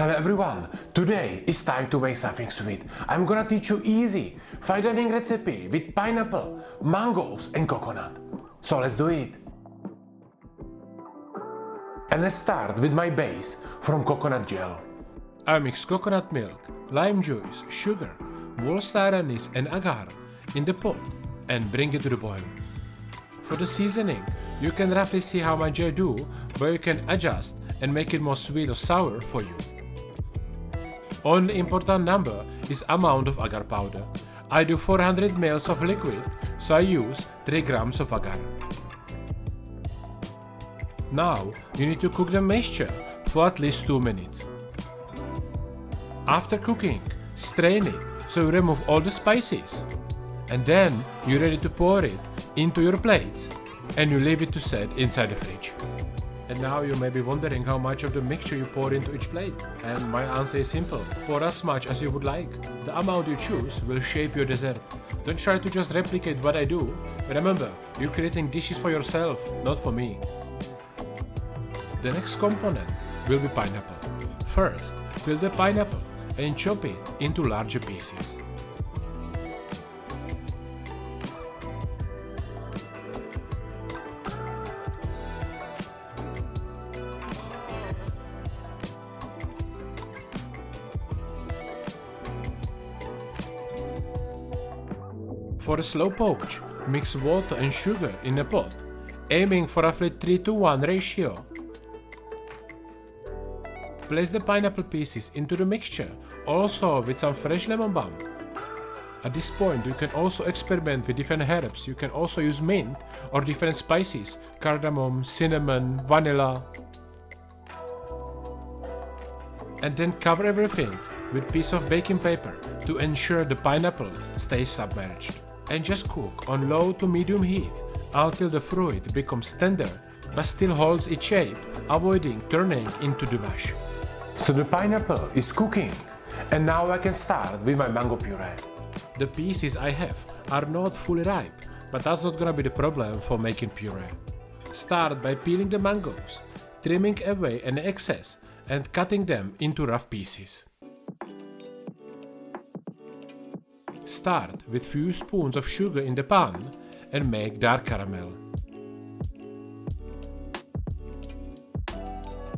Hello everyone, today is time to make something sweet. I'm gonna teach you easy, fine dining recipe with pineapple, mangoes and coconut. So let's do it. And let's start with my base from coconut gel. I mix coconut milk, lime juice, sugar, whole star anise and agar in the pot and bring it to the boil. For the seasoning, you can roughly see how much I do, but you can adjust and make it more sweet or sour for you. Only important number is amount of agar powder. I do 400 ml of liquid, so I use 3 grams of agar. Now you need to cook the mixture for at least 2 minutes. After cooking, strain it so you remove all the spices. And then you're ready to pour it into your plates and you leave it to set inside the fridge. And now you may be wondering how much of the mixture you pour into each plate. And my answer is simple: pour as much as you would like. The amount you choose will shape your dessert. Don't try to just replicate what I do. Remember, you're creating dishes for yourself, not for me. The next component will be pineapple. First, peel the pineapple and chop it into larger pieces. For a slow poach, mix water and sugar in a pot, aiming for roughly 3:1 ratio. Place the pineapple pieces into the mixture, also with some fresh lemon balm. At this point, you can also experiment with different herbs. You can also use mint or different spices, cardamom, cinnamon, vanilla. And then cover everything with a piece of baking paper to ensure the pineapple stays submerged. And just cook on low to medium heat until the fruit becomes tender but still holds its shape, avoiding turning into the mush. So the pineapple is cooking, and now I can start with my mango puree. The pieces I have are not fully ripe, but that's not gonna be the problem for making puree. Start by peeling the mangoes, trimming away any excess and cutting them into rough pieces. Start with few spoons of sugar in the pan and make dark caramel.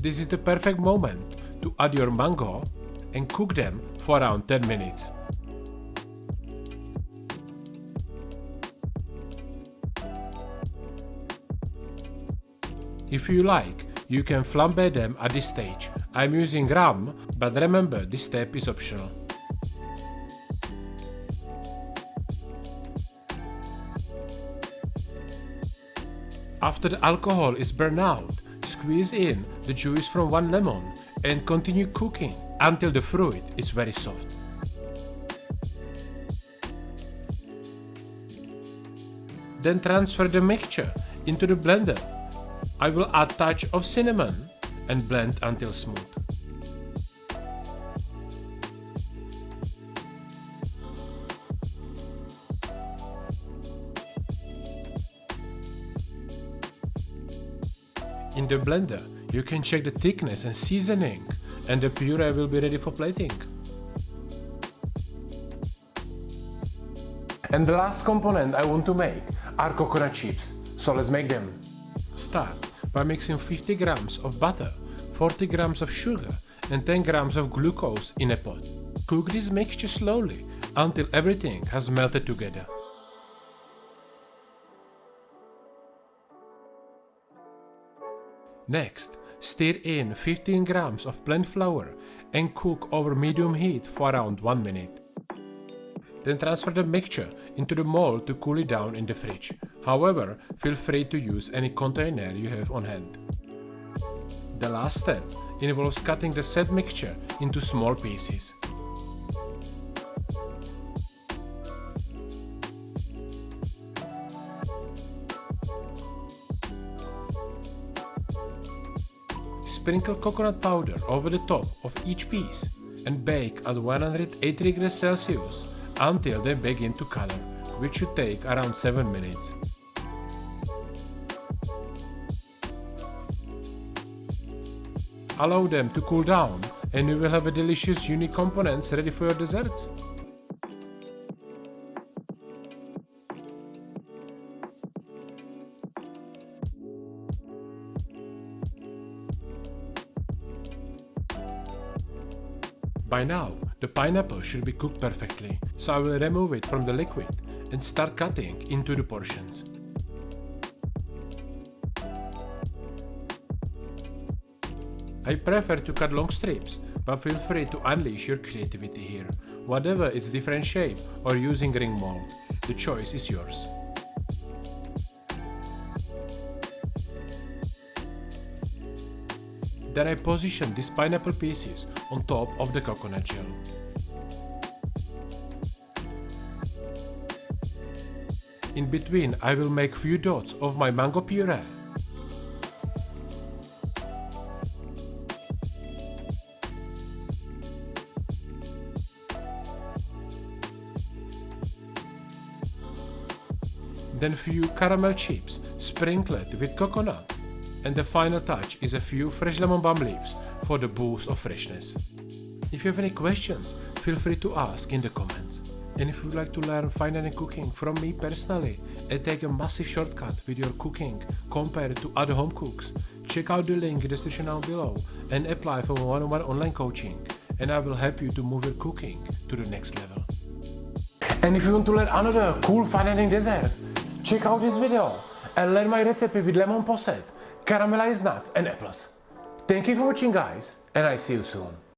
This is the perfect moment to add your mango and cook them for around 10 minutes. If you like, you can flambe them at this stage. I'm using rum, but remember, this step is optional. After the alcohol is burned out, squeeze in the juice from 1 lemon and continue cooking until the fruit is very soft. Then transfer the mixture into the blender. I will add a touch of cinnamon and blend until smooth. In the blender, you can check the thickness and seasoning, and the puree will be ready for plating. And the last component I want to make are coconut chips, so let's make them. Start by mixing 50 grams of butter, 40 grams of sugar and 10 grams of glucose in a pot. Cook this mixture slowly until everything has melted together. Next, stir in 15 grams of plant flour and cook over medium heat for around 1 minute. Then transfer the mixture into the mold to cool it down in the fridge. However, feel free to use any container you have on hand. The last step involves cutting the said mixture into small pieces. Sprinkle coconut powder over the top of each piece and bake at 180 degrees Celsius until they begin to color, which should take around 7 minutes. Allow them to cool down and you will have a delicious unique components ready for your desserts. By now, the pineapple should be cooked perfectly, so I will remove it from the liquid and start cutting into the portions. I prefer to cut long strips, but feel free to unleash your creativity here. Whatever its different shape or using ring mold, the choice is yours. Then I position these pineapple pieces on top of the coconut gel. In between, I will make few dots of my mango puree. Then few caramel chips sprinkled with coconut. And the final touch is a few fresh lemon balm leaves for the boost of freshness. If you have any questions, feel free to ask in the comments. And if you would like to learn fine dining cooking from me personally and take a massive shortcut with your cooking compared to other home cooks, check out the link in the description down below and apply for one-on-one online coaching, and I will help you to move your cooking to the next level. And if you want to learn another cool fine dining dessert, check out this video and learn my recipe with lemon poached, caramelized nuts and apples. Thank you for watching, guys, and I see you soon.